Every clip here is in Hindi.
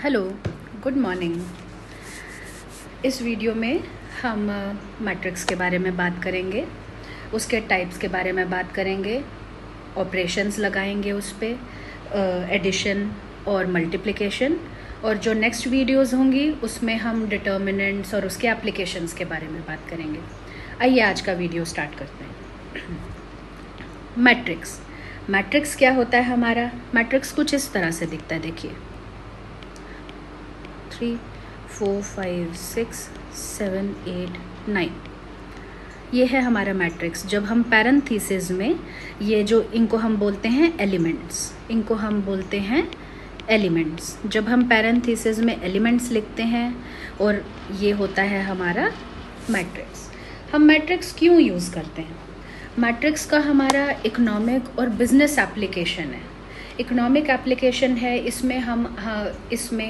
Hello, good morning. इस वीडियो में हम मैट्रिक्स के बारे में बात करेंगे, उसके टाइप्स के बारे में बात करेंगे, ऑपरेशंस लगाएंगे उस पर, एडिशन और मल्टीप्लिकेशन, और जो नेक्स्ट वीडियोस होंगी उसमें हम डिटर्मिनेंट्स और उसके एप्लीकेशंस के बारे में बात करेंगे। आइए आज का वीडियो स्टार्ट करते हैं। मैट्रिक्स क्या होता है हमारा? मैट्रिक्स कुछ इस तरह से दिखता है, देखिए 3, 4, 5, 6, 7, 8, 9। ये है हमारा मैट्रिक्स। जब हम पैरेंथेसिस में ये जो इनको हम बोलते हैं एलिमेंट्स, जब हम पैरेंथेसिस में एलिमेंट्स लिखते हैं और ये होता है हमारा मैट्रिक्स। हम मैट्रिक्स क्यों यूज़ करते हैं? मैट्रिक्स का हमारा इकोनॉमिक और बिजनेस एप्लीकेशन है। इकोनॉमिक एप्लीकेशन है, इसमें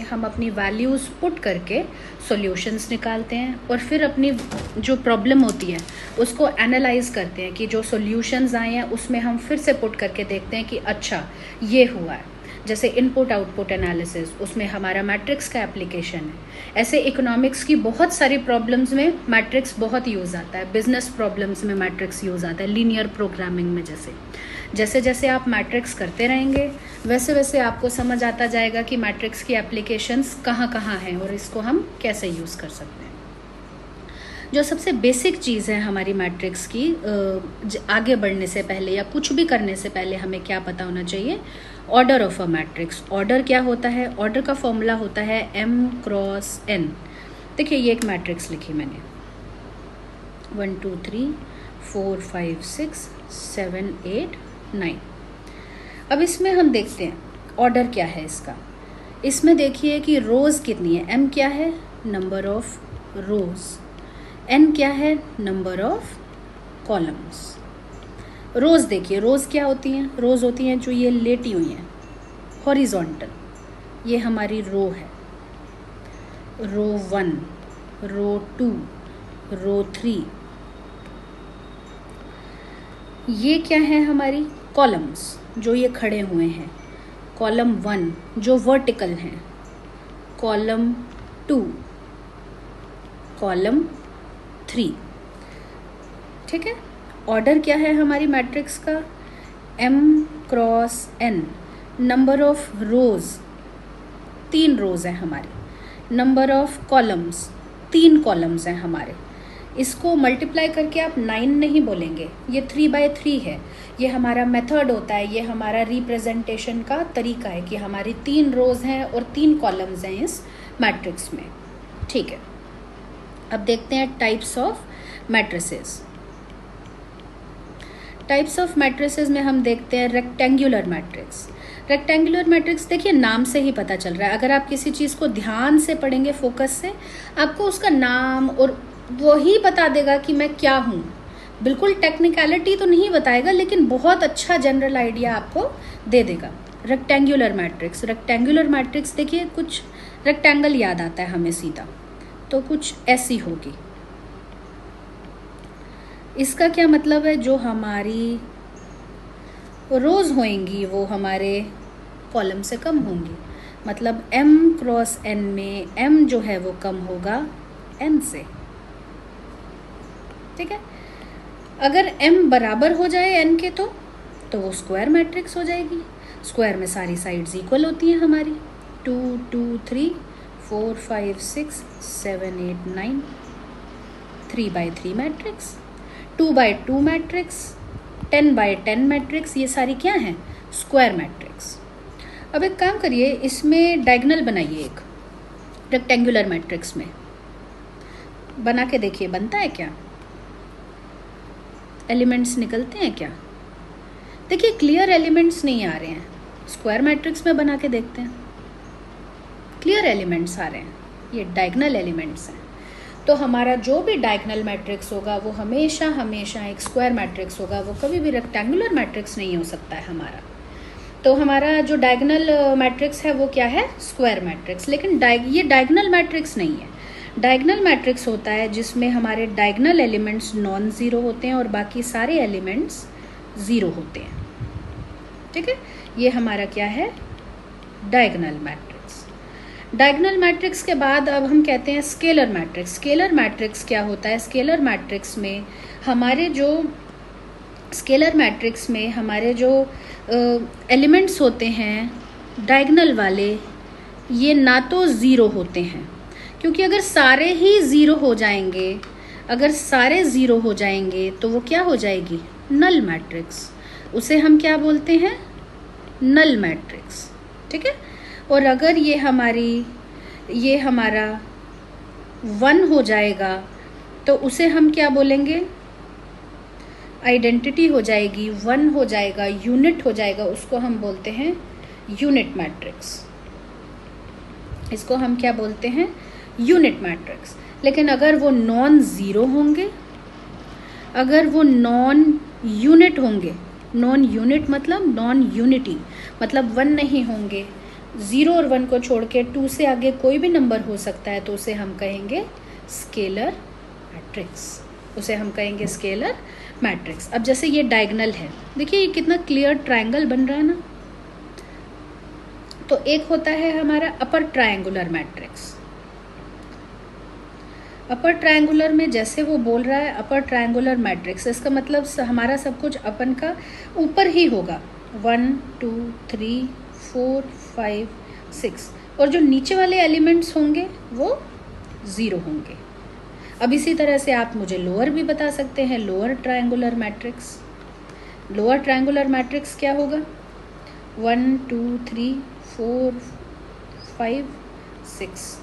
हम अपनी वैल्यूज़ पुट करके सॉल्यूशंस निकालते हैं और फिर अपनी जो प्रॉब्लम होती है उसको एनालाइज करते हैं कि जो सॉल्यूशंस आए हैं उसमें हम फिर से पुट करके देखते हैं कि अच्छा ये हुआ है। जैसे इनपुट आउटपुट एनालिसिस, उसमें हमारा मैट्रिक्स का एप्लीकेशन है। ऐसे इकोनॉमिक्स की बहुत सारी प्रॉब्लम्स में मैट्रिक्स बहुत यूज़ आता है। बिजनेस प्रॉब्लम्स में मैट्रिक्स यूज़ आता है। लीनियर प्रोग्रामिंग में जैसे जैसे आप मैट्रिक्स करते रहेंगे वैसे वैसे आपको समझ आता जाएगा कि मैट्रिक्स की एप्लीकेशंस कहाँ कहाँ हैं और इसको हम कैसे यूज़ कर सकते हैं। जो सबसे बेसिक चीज़ है हमारी मैट्रिक्स की, आगे बढ़ने से पहले या कुछ भी करने से पहले हमें क्या पता होना चाहिए? Order of a matrix. Order क्या होता है? ऑर्डर का फॉर्मूला होता है m क्रॉस n। देखिए ये एक मैट्रिक्स लिखी मैंने, 1 2 3 4 5 6 7 8 9। अब इसमें हम देखते हैं ऑर्डर क्या है इसका। इसमें देखिए कि रोज़ कितनी है। m क्या है? Number of rose. n क्या है? Number of columns. रोज़ देखिए, रोज़ क्या होती हैं? रोज़ होती हैं जो ये लेटी हुई हैं, हॉरिजॉन्टल। ये हमारी रो है। रो 1, रो 2, रो 3। ये क्या है? हमारी कॉलम्स जो ये खड़े हुए हैं। कॉलम 1 जो वर्टिकल हैं, कॉलम 2, कॉलम 3। ठीक है। ऑर्डर क्या है हमारी मैट्रिक्स का? m cross n। Number of rows, 3 rows हैं हमारी। नंबर ऑफ कॉलम्स, 3 कॉलम्स हैं हमारे। इसको मल्टीप्लाई करके आप 9 नहीं बोलेंगे, ये 3/3 है। ये हमारा मेथड होता है, ये हमारा रिप्रेजेंटेशन का तरीका है कि हमारी 3 रोज़ हैं और 3 कॉलम्स हैं इस मैट्रिक्स में। ठीक है। अब देखते हैं types of matrices. Types of matrices में हम देखते हैं रेक्टेंगुलर मैट्रिक्स। रेक्टेंगुलर मैट्रिक्स देखिए नाम से ही पता चल रहा है। अगर आप किसी चीज़ को ध्यान से पढ़ेंगे फोकस से, आपको उसका नाम और वही बता देगा कि मैं क्या हूँ। बिल्कुल टेक्निकलिटी तो नहीं बताएगा, लेकिन बहुत अच्छा जनरल आइडिया आपको दे देगा। रेक्टेंगुलर मैट्रिक्स देखिए, कुछ रेक्टेंगल याद आता है हमें सीधा, तो कुछ ऐसी होगी। इसका क्या मतलब है? जो हमारी रोज़ होंगी वो हमारे कॉलम से कम होंगी। मतलब m क्रॉस n में m जो है वो कम होगा n से। ठीक है। अगर m बराबर हो जाए n के तो वो स्क्वायर मैट्रिक्स हो जाएगी। स्क्वायर में सारी साइड्स इक्वल होती हैं हमारी। 2 2 3 4 5 6 7 8 9। 3/3 मैट्रिक्स, 2/2 मैट्रिक्स, 10/10 मैट्रिक्स। ये सारी क्या हैं? Square matrix. अब एक काम करिए, इसमें डायगोनल बनाइए एक रेक्टेंगुलर मैट्रिक्स में। बना के देखिए बनता है क्या? एलिमेंट्स निकलते हैं क्या? देखिए क्लियर एलिमेंट्स नहीं आ रहे हैं। स्क्वायर मैट्रिक्स में बना के देखते हैं, क्लियर एलिमेंट्स आ रहे हैं। ये डायगोनल एलिमेंट्स हैं। तो हमारा जो भी डायगोनल मैट्रिक्स होगा वो हमेशा एक स्क्वायर मैट्रिक्स होगा। वो कभी भी रेक्टेंगुलर मैट्रिक्स नहीं हो सकता है हमारा। तो हमारा जो डायगोनल मैट्रिक्स है वो क्या है? Square matrix. लेकिन ये डायगोनल मैट्रिक्स नहीं है। डायगोनल मैट्रिक्स होता है जिसमें हमारे डायगोनल एलिमेंट्स नॉन ज़ीरो होते हैं और बाकी सारे एलिमेंट्स ज़ीरो होते हैं। ठीक है। ये हमारा क्या है? Diagonal matrix. डायगोनल मैट्रिक्स के बाद अब हम कहते हैं स्केलर मैट्रिक्स। स्केलर मैट्रिक्स क्या होता है? स्केलर मैट्रिक्स में हमारे जो एलिमेंट्स होते हैं डायगोनल वाले, ये ना तो ज़ीरो होते हैं, क्योंकि अगर सारे ही ज़ीरो हो जाएंगे तो वो क्या हो जाएगी? Null matrix. उसे हम क्या बोलते हैं? Null matrix. ठीक है। और अगर ये हमारा 1 हो जाएगा तो उसे हम क्या बोलेंगे? आइडेंटिटी हो जाएगी, 1 हो जाएगा, यूनिट हो जाएगा, उसको हम बोलते हैं यूनिट मैट्रिक्स। इसको हम क्या बोलते हैं? Unit matrix. लेकिन अगर वो नॉन ज़ीरो होंगे, अगर वो नॉन यूनिट होंगे, नॉन यूनिट मतलब नॉन यूनिटी, मतलब 1 नहीं होंगे, 0 और 1 को छोड़ के 2 से आगे कोई भी नंबर हो सकता है, तो उसे हम कहेंगे स्केलर मैट्रिक्स। अब जैसे ये डायगोनल है, देखिए ये कितना क्लियर ट्रायंगल बन रहा है ना। तो एक होता है हमारा upper triangular matrix. Upper triangular में जैसे वो बोल रहा है अपर ट्रायंगुलर मैट्रिक्स, इसका मतलब हमारा सब कुछ अपन का ऊपर ही होगा, 1 2 3 4 5 6, और जो नीचे वाले एलिमेंट्स होंगे वो 0 होंगे। अब इसी तरह से आप मुझे लोअर भी बता सकते हैं, lower triangular matrix. Lower triangular matrix क्या होगा? 1 2 3 4 5 6,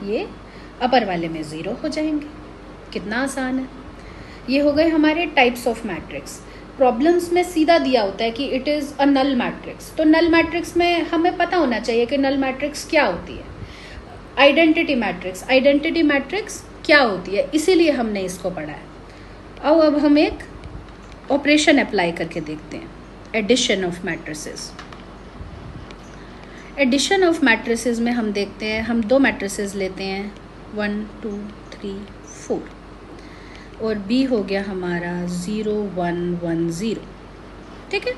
ये अपर वाले में 0 हो जाएंगे। कितना आसान है। ये हो गए हमारे टाइप्स ऑफ मैट्रिक्स। प्रॉब्लम्स में सीधा दिया होता है कि it is a null matrix, तो नल मैट्रिक्स में हमें पता होना चाहिए कि नल मैट्रिक्स क्या होती है। आइडेंटिटी मैट्रिक्स क्या होती है, इसीलिए हमने इसको पढ़ा है। अब हम एक ऑपरेशन अप्लाई करके देखते हैं, addition of matrices. Addition of matrices में हम देखते हैं, हम 2 मैट्रिसेस लेते हैं, 1 2 3 4, और B हो गया हमारा 0 1 1 0। ठीक है।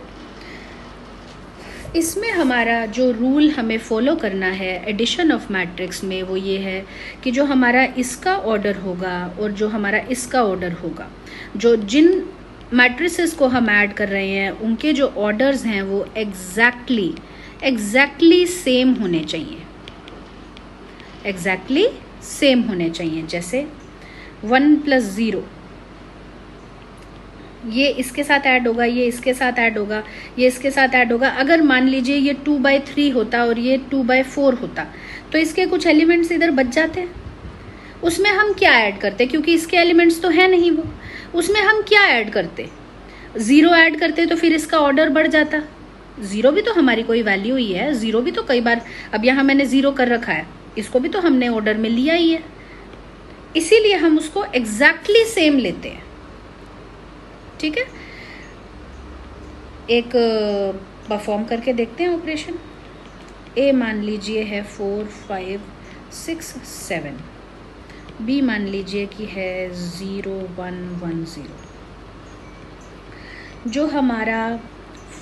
इसमें हमारा जो रूल हमें फॉलो करना है एडिशन ऑफ मैट्रिक्स में, वो ये है कि जो हमारा इसका ऑर्डर होगा और जो हमारा इसका ऑर्डर होगा, जो जिन मैट्रिसेस को हम ऐड कर रहे हैं उनके जो ऑर्डर्स हैं वो एग्जैक्टली सेम होने चाहिए। जैसे 1 + 0, ये इसके साथ ऐड होगा, ये इसके साथ ऐड होगा, ये इसके साथ ऐड होगा। अगर मान लीजिए ये 2/3 होता और ये 2/4 होता, तो इसके कुछ एलिमेंट्स इधर बच जाते हैं। उसमें हम क्या ऐड करते? क्योंकि इसके एलिमेंट्स तो है नहीं वो, उसमें हम क्या ऐड करते? 0 ऐड करते, तो फिर इसका ऑर्डर बढ़ जाता। 0 भी तो हमारी कोई वैल्यू ही है, 0 भी तो कई बार, अब यहाँ मैंने 0 कर रखा है, इसको भी तो हमने ऑर्डर में लिया ही है, इसीलिए हम उसको एग्जैक्टली सेम लेते हैं। ठीक है। एक परफॉर्म करके देखते हैं ऑपरेशन। A मान लीजिए है 4 5 6 7, B मान लीजिए कि है 0 1 1 0। जो हमारा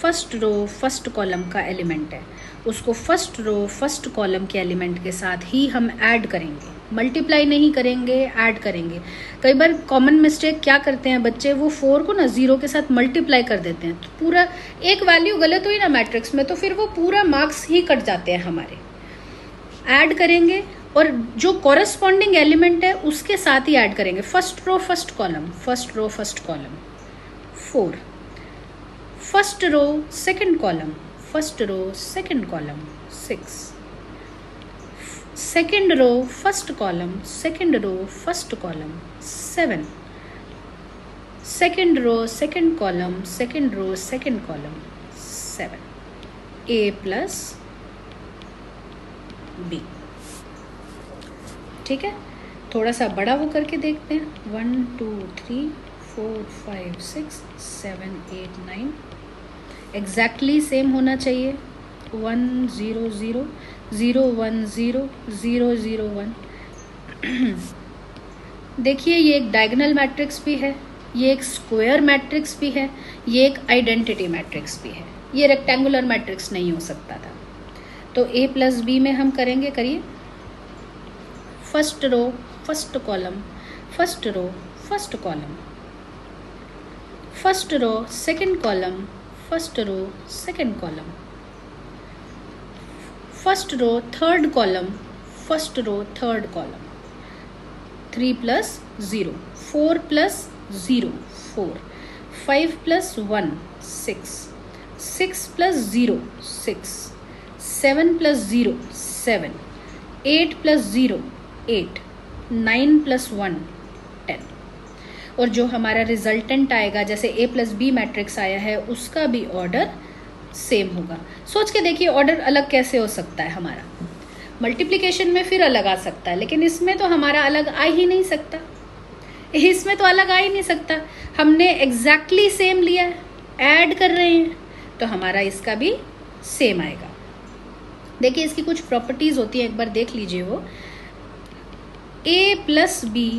फर्स्ट रो फर्स्ट कॉलम का एलिमेंट है, उसको फर्स्ट रो फर्स्ट कॉलम के एलिमेंट के साथ ही हम ऐड करेंगे, मल्टीप्लाई नहीं करेंगे, ऐड करेंगे। कई बार कॉमन मिस्टेक क्या करते हैं बच्चे, वो 4 को ना 0 के साथ मल्टीप्लाई कर देते हैं, तो पूरा एक वैल्यू गलत हुई ना मैट्रिक्स में, तो फिर वो पूरा मार्क्स ही कट जाते हैं हमारे। ऐड करेंगे और जो कॉरेस्पॉन्डिंग एलिमेंट है उसके साथ ही ऐड करेंगे। First row first column 4, first row second column 6, second row first column 7, second row second column 7, A + B। ठीक है। थोड़ा सा बड़ा वो करके देखते हैं, 1 2 3 4 5 6 7 8 9, एग्जैक्टली सेम होना चाहिए। 1 0 0 0 1 0 0 0 1। देखिए ये एक डायगोनल मैट्रिक्स भी है, ये एक स्क्वायर मैट्रिक्स भी है, ये एक आइडेंटिटी मैट्रिक्स भी है। ये रेक्टेंगुलर मैट्रिक्स नहीं हो सकता था। तो ए प्लस बी में हम करेंगे, करिए, first row first column, first row first column, first row second column, first row second column, first row third column, first row third column, 3 plus 0, 4 plus 0 4, 5 plus 1 6, 6 plus 0 6, 7 plus 0 7, 8 plus 0 8, 9 plus 1 10। और जो हमारा रिजल्टेंट आएगा, जैसे ए प्लस बी मैट्रिक्स आया है, उसका भी ऑर्डर सेम होगा। सोच के देखिए ऑर्डर अलग कैसे हो सकता है हमारा। मल्टीप्लिकेशन में फिर अलग आ सकता है, लेकिन इसमें तो हमारा अलग आ ही नहीं सकता, इसमें तो अलग आ ही नहीं सकता। हमने एग्जैक्टली सेम लिया है, ऐड कर रहे हैं, तो हमारा इसका भी सेम आएगा। देखिए इसकी कुछ प्रॉपर्टीज होती है, एक बार देख लीजिए। वो ए प्लस बी,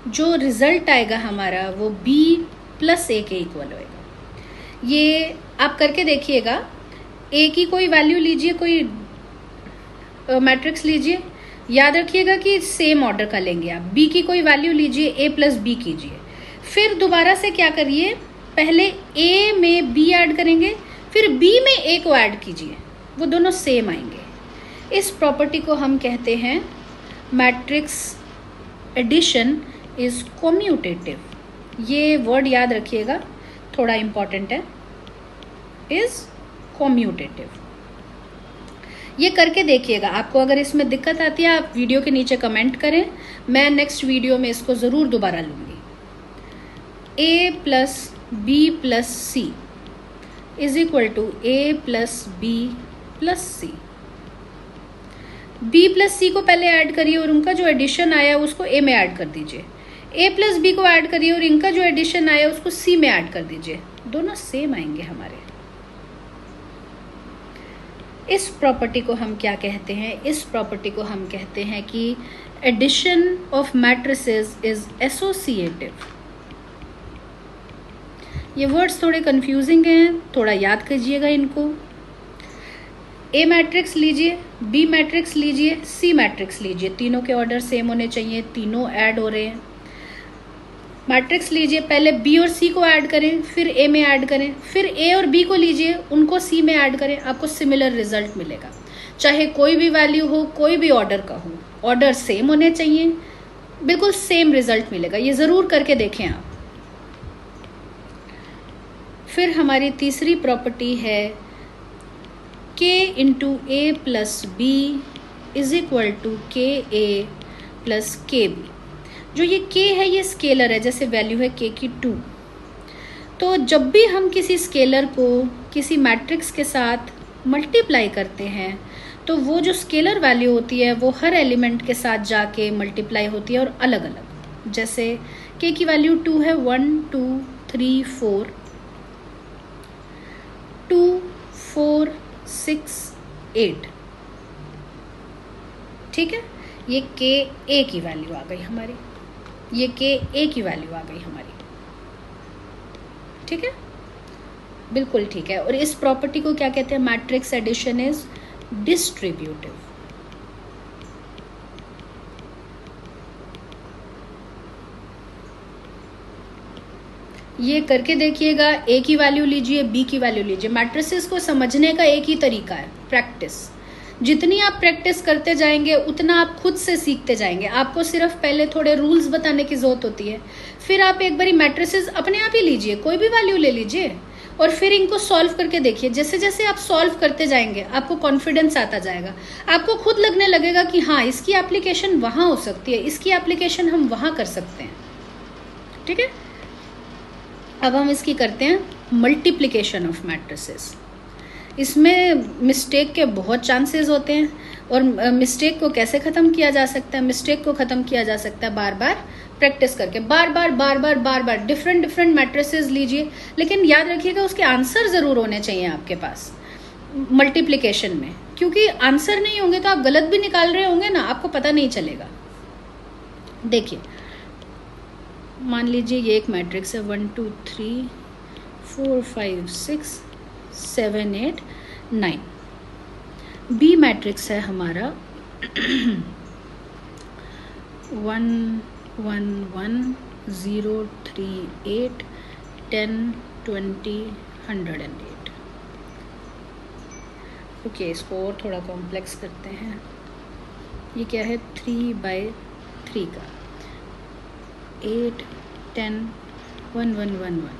जो रिजल्ट आएगा हमारा वो बी प्लस ए के इक्वल होएगा। ये आप करके देखिएगा। ए की कोई वैल्यू लीजिए, कोई मैट्रिक्स लीजिए, याद रखिएगा कि सेम ऑर्डर का लेंगे आप। बी की कोई वैल्यू लीजिए, ए प्लस बी कीजिए, फिर दोबारा से क्या करिए, पहले ए में बी ऐड करेंगे, फिर बी में ए को ऐड कीजिए, वो दोनों सेम आएंगे। इस प्रॉपर्टी को हम कहते हैं मैट्रिक्स एडिशन इज कम्यूटेटिव। ये वर्ड याद रखिएगा, थोड़ा इंपॉर्टेंट है, इज कम्यूटेटिव। ये करके देखिएगा। आपको अगर इसमें दिक्कत आती है आप वीडियो के नीचे कमेंट करें, मैं नेक्स्ट वीडियो में इसको ज़रूर दोबारा लूँगी। A plus B plus C is equal to A plus B plus C. B plus C को पहले ऐड करिए और उनका जो एडिशन आया उसको ए में ऐड कर दीजिए। ए प्लस बी को ऐड करिए और इनका जो एडिशन आया उसको सी में ऐड कर दीजिए, दोनों सेम आएंगे हमारे। इस प्रॉपर्टी को हम क्या कहते हैं? इस प्रॉपर्टी को हम कहते हैं कि addition of matrices is associative. ये वर्ड्स थोड़े कंफ्यूजिंग हैं, थोड़ा याद कीजिएगा इनको। ए मैट्रिक्स लीजिए, बी मैट्रिक्स लीजिए, सी मैट्रिक्स लीजिए, तीनों के ऑर्डर सेम होने चाहिए, तीनों ऐड हो रहे हैं। मैट्रिक्स लीजिए, पहले बी और सी को ऐड करें, फिर ए में ऐड करें, फिर ए और बी को लीजिए, उनको सी में ऐड करें, आपको सिमिलर रिजल्ट मिलेगा। चाहे कोई भी वैल्यू हो, कोई भी ऑर्डर का हो, ऑर्डर सेम होने चाहिए, बिल्कुल सेम रिजल्ट मिलेगा। ये ज़रूर करके देखें आप। फिर हमारी तीसरी प्रॉपर्टी है k into A plus B is equal to k A plus के बी। जो ये k है ये स्केलर है, जैसे वैल्यू है k की 2। तो जब भी हम किसी स्केलर को किसी मैट्रिक्स के साथ मल्टीप्लाई करते हैं तो वो जो स्केलर वैल्यू होती है वो हर एलिमेंट के साथ जाके मल्टीप्लाई होती है और अलग अलग। जैसे k की वैल्यू 2 है, 1 2 3 4 2 4 6 8, ठीक है। ये k a की वैल्यू आ गई हमारी, ये k a की वैल्यू आ गई हमारी, ठीक है, बिल्कुल ठीक है। और इस प्रॉपर्टी को क्या कहते हैं? Matrix addition is distributive. ये करके देखिएगा। ए की वैल्यू लीजिए, बी की वैल्यू लीजिए। मैट्रिसेस को समझने का एक ही तरीका है, प्रैक्टिस। जितनी आप प्रैक्टिस करते जाएंगे उतना आप खुद से सीखते जाएंगे। आपको सिर्फ पहले थोड़े रूल्स बताने की जरूरत होती है, फिर आप एक बारी मैट्रिसेस अपने आप ही लीजिए, कोई भी वैल्यू ले लीजिए और फिर इनको सॉल्व करके देखिए। जैसे जैसे आप सॉल्व करते जाएंगे आपको कॉन्फिडेंस आता जाएगा, आपको खुद लगने लगेगा कि हाँ इसकी एप्लीकेशन वहाँ हो सकती है, इसकी एप्लीकेशन हम वहाँ कर सकते हैं, ठीक है। अब हम इसकी करते हैं मल्टीप्लिकेशन ऑफ मैट्रिसेस। इसमें मिस्टेक के बहुत चांसेस होते हैं और मिस्टेक को कैसे ख़त्म किया जा सकता है? मिस्टेक को ख़त्म किया जा सकता है बार बार प्रैक्टिस करके, बार बार डिफरेंट मैट्रिसेस लीजिए, लेकिन याद रखिएगा उसके आंसर ज़रूर होने चाहिए आपके पास मल्टीप्लिकेशन में, क्योंकि आंसर नहीं होंगे तो आप गलत भी निकाल रहे होंगे ना, आपको पता नहीं चलेगा। देखिए मान लीजिए ये एक मैट्रिक्स है 1 2 3 4 5 6 7 8 9। बी मैट्रिक्स है हमारा 1 1 1 0 3 8 10 20 108। ओके, इसको और थोड़ा कॉम्प्लेक्स करते हैं। ये क्या है, 3/3 का 8 10 1 1 1 1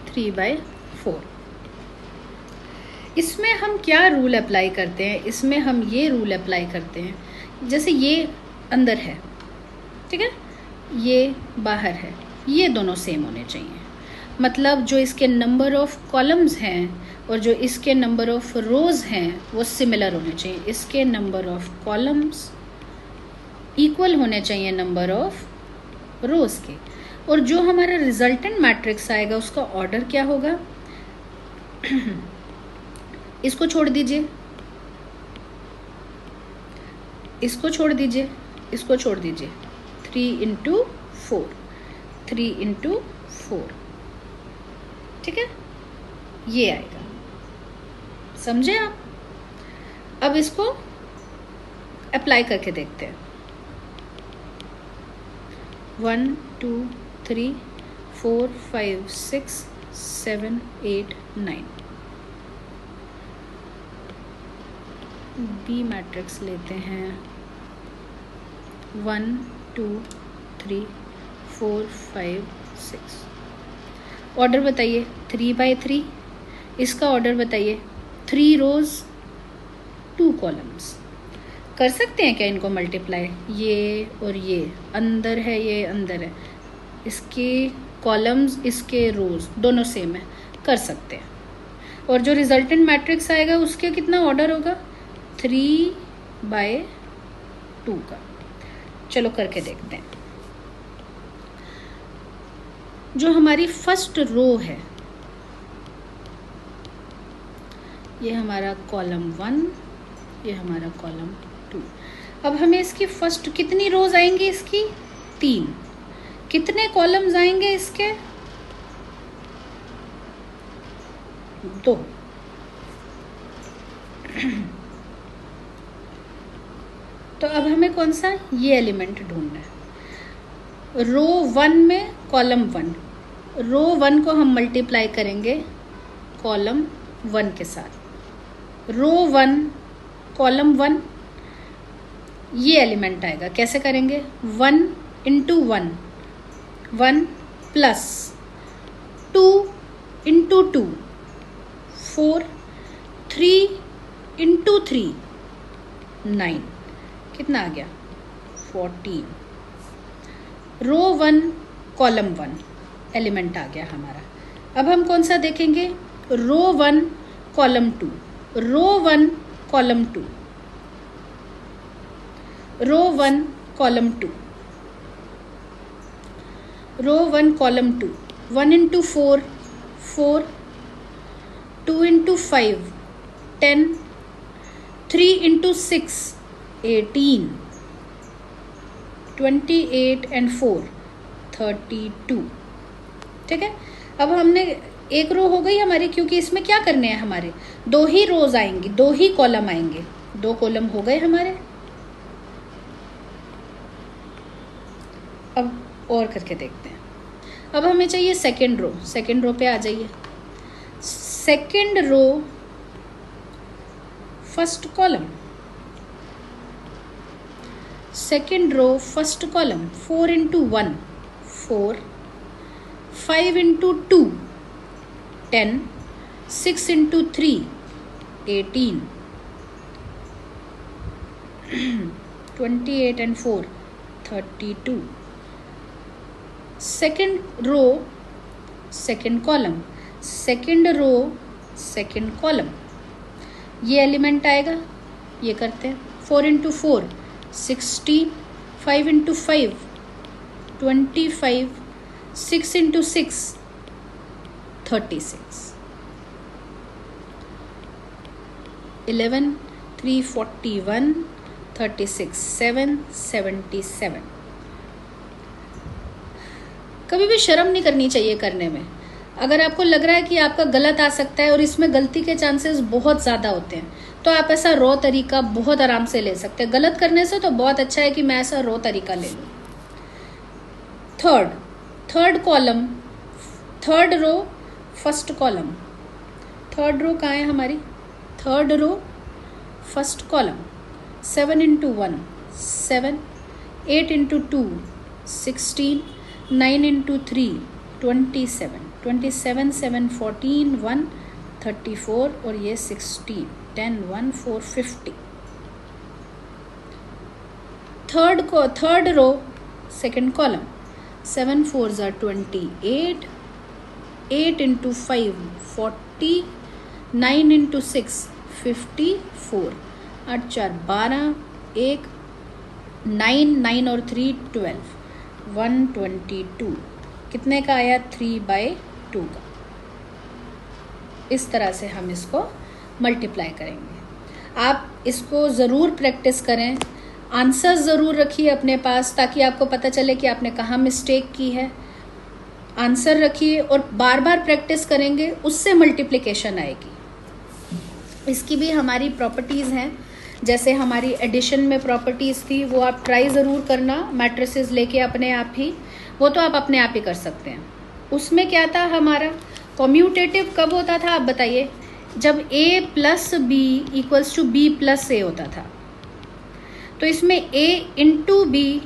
3/4। इसमें हम क्या रूल अप्लाई करते हैं, इसमें हम ये रूल अप्लाई करते हैं, जैसे ये अंदर है, ठीक है, ये बाहर है, ये दोनों सेम होने चाहिए। मतलब जो इसके नंबर ऑफ कॉलम्स हैं और जो इसके नंबर ऑफ रोज हैं वो सिमिलर होने चाहिए। इसके नंबर ऑफ कॉलम्स इक्वल होने चाहिए नंबर ऑफ रोज के। और जो हमारा रिजल्टेंट मैट्रिक्स आएगा उसका ऑर्डर क्या होगा, इसको छोड़ दीजिए, इसको छोड़ दीजिए, इसको छोड़ दीजिए, 3 × 4 3 × 4, ठीक है, ये आएगा। समझे आप? अब इसको अप्लाई करके देखते हैं। 1 2 3 4 5 6 7 8 9। बी मैट्रिक्स लेते हैं 1 2 3 4 5 6। ऑर्डर बताइए, 3/3। इसका ऑर्डर बताइए, 3 रोज 2 कॉलम्स। कर सकते हैं क्या इनको मल्टीप्लाई? ये और ये अंदर है, ये अंदर है, इसके कॉलम्स इसके रोज दोनों सेम है, कर सकते हैं। और जो रिजल्टेंट मैट्रिक्स आएगा उसके कितना ऑर्डर होगा, 3/2 का। चलो करके देखते हैं। जो हमारी फर्स्ट रो है, ये हमारा कॉलम 1, ये हमारा कॉलम 2। अब हमें इसकी फर्स्ट कितनी रोज आएंगी, इसकी 3। कितने कॉलम्स आएंगे इसके, 2। तो अब हमें कौन सा, ये एलिमेंट ढूंढना है। रो 1 में कॉलम 1, रो 1 को हम मल्टीप्लाई करेंगे कॉलम 1 के साथ। रो 1 कॉलम 1, ये एलिमेंट आएगा। कैसे करेंगे, 1 × 1 1 प्लस 2 × 2 4 3 × 3 9। कितना आ गया, 14। रो 1 कॉलम 1 एलिमेंट आ गया हमारा। अब हम कौन सा देखेंगे, रो 1 column 2, row 1 column 2, row 1 column 2, row 1 column 2। 1 × 4 4, 2 × 5 10, 3 × 6 18, 28 and 4 32। ठीक है, अब हमने एक रो हो गई हमारी, क्योंकि इसमें क्या करने हैं, हमारे 2 ही रोज आएंगी, 2 ही कॉलम आएंगे, 2 कॉलम हो गए हमारे। अब और करके देखते हैं। अब हमें चाहिए सेकेंड रो। सेकेंड रो पे आ जाइए। Second row first column, second row first column, 4 × 1 4, 5 × 2 10, 6 × 3 18, 28 and 4 32। Second row second column, second row second column, ये एलिमेंट आएगा। ये करते हैं, 4 × 4 16, 5 × 5 25, 6 × 6 36, 11 3 41, 36 7 77। कभी भी शर्म नहीं करनी चाहिए करने में। अगर आपको लग रहा है कि आपका गलत आ सकता है और इसमें गलती के चांसेस बहुत ज़्यादा होते हैं, तो आप ऐसा रॉ तरीका बहुत आराम से ले सकते हैं। गलत करने से तो बहुत अच्छा है कि मैं ऐसा रॉ तरीका ले लूँ। Third column, third row, first column. Third row कहाँ है हमारी? Third row, first column. 7 into 1 7, 8 into 2 16, 9 into 3 27, 27 7 14 1 34 और ये 16, 10 1 4 50। Third row, second column. 7 4s are 28, 8 into 5 40, 9 into 6 54, 8 4 12, 1 9, 9 और 3 12, 122। कितने का आया? 3/2 का। इस तरह से हम इसको मल्टीप्लाई करेंगे। आप इसको ज़रूर प्रैक्टिस करें, आंसर ज़रूर रखिए अपने पास ताकि आपको पता चले कि आपने कहाँ मिस्टेक की है। आंसर रखिए और बार बार प्रैक्टिस करेंगे, उससे मल्टीप्लिकेशन आएगी। इसकी भी हमारी प्रॉपर्टीज़ हैं, जैसे हमारी एडिशन में प्रॉपर्टीज़ थी, वो आप ट्राई ज़रूर करना मैट्रिसेस लेके अपने आप ही, वो तो आप अपने आप ही कर सकते हैं। उसमें क्या था हमारा? कम्यूटेटिव कब होता था आप बताइए? जब a plus B equals to B plus A होता था। तो इसमें a इंटू बी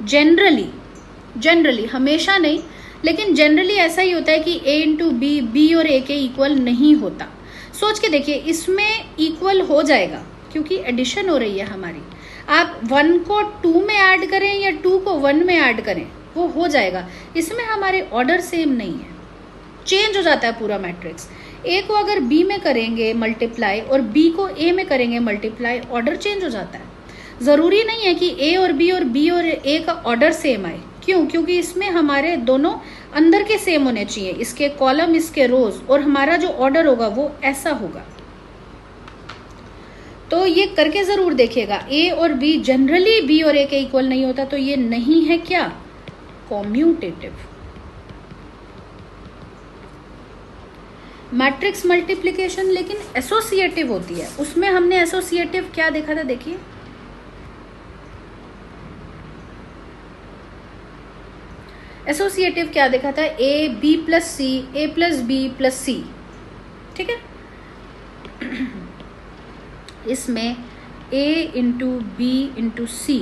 जनरली हमेशा नहीं, लेकिन जनरली ऐसा ही होता है कि a इंटू बी, बी और a के इक्वल नहीं होता। सोच के देखिए, इसमें इक्वल हो जाएगा क्योंकि एडिशन हो रही है हमारी। आप 1 को 2 में ऐड करें या 2 को 1 में ऐड करें, वो हो जाएगा। इसमें हमारे ऑर्डर सेम नहीं है, चेंज हो जाता है पूरा मैट्रिक्स। ए को अगर बी में करेंगे मल्टीप्लाई और बी को ए में करेंगे मल्टीप्लाई, ऑर्डर चेंज हो जाता है। ज़रूरी नहीं है कि ए और बी और ए का ऑर्डर सेम आए। क्यों? क्योंकि इसमें हमारे दोनों अंदर के सेम होने चाहिए, इसके कॉलम, इसके रोज, और हमारा जो ऑर्डर होगा वो ऐसा होगा। तो ये करके ज़रूर देखिएगा। ए और बी जनरली बी और ए के इक्वल नहीं होता, तो ये नहीं है क्या? कॉम्यूटेटिव। मैट्रिक्स मल्टीप्लिकेशन लेकिन एसोसिएटिव होती है। उसमें हमने एसोसिएटिव क्या देखा था? देखिए, एसोसिएटिव क्या देखा था? A B plus C, A plus B plus C. ठीक है, इसमें a into B into C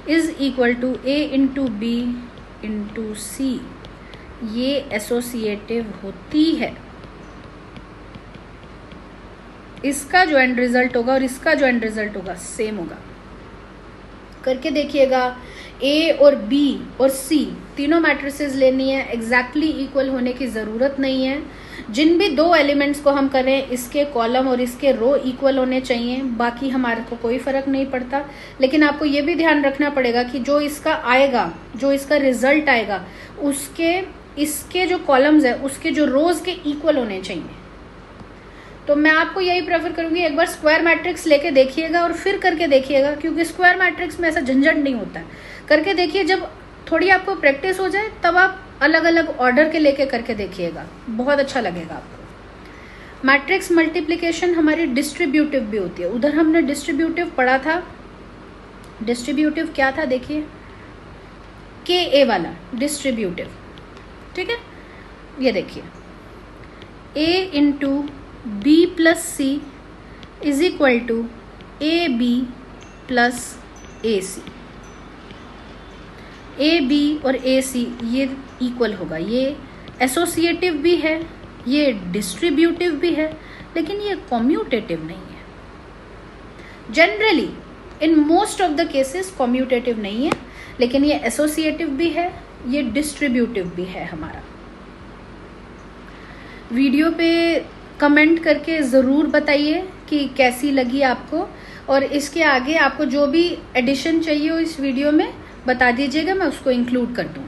is equal to a into B into C. ये एसोसिएटिव होती है। इसका जो एंड रिजल्ट होगा और इसका जो एंड रिजल्ट होगा सेम होगा। करके देखिएगा। ए और बी और सी तीनों मैट्रिसेस लेनी है, एग्जैक्टली इक्वल होने की ज़रूरत नहीं है। जिन भी दो एलिमेंट्स को हम करें, इसके कॉलम और इसके रो इक्वल होने चाहिए, बाकी हमारे को कोई फ़र्क नहीं पड़ता। लेकिन आपको ये भी ध्यान रखना पड़ेगा कि जो इसका आएगा, जो इसका रिजल्ट आएगा, उसके इसके जो कॉलम्स है उसके जो रोज के इक्वल होने चाहिए। तो मैं आपको यही प्रेफर करूंगी, एक बार स्क्वायर मैट्रिक्स लेके देखिएगा और फिर करके देखिएगा, क्योंकि स्क्वायर मैट्रिक्स में ऐसा झंझट नहीं होता है। करके देखिए, जब थोड़ी आपको प्रैक्टिस हो जाए तब आप अलग अलग ऑर्डर के लेके करके देखिएगा, बहुत अच्छा लगेगा आपको। मैट्रिक्स मल्टीप्लिकेशन हमारी डिस्ट्रीब्यूटिव भी होती है। उधर हमने डिस्ट्रीब्यूटिव पढ़ा था। डिस्ट्रीब्यूटिव क्या था? देखिए, के ए वाला डिस्ट्रीब्यूटिव। ठीक है, ये देखिए, A into B plus C is equal to A B plus A C. A B और ए सी ये इक्वल होगा। ये एसोसिएटिव भी है, ये डिस्ट्रीब्यूटिव भी है, लेकिन ये कम्यूटेटिव नहीं है। Generally in most of the cases commutative नहीं है, लेकिन ये एसोसिएटिव भी है, ये डिस्ट्रीब्यूटिव भी है हमारा। वीडियो पे कमेंट करके ज़रूर बताइए कि कैसी लगी आपको, और इसके आगे आपको जो भी एडिशन चाहिए हो इस वीडियो में बता दीजिएगा, मैं उसको इंक्लूड कर दूँ।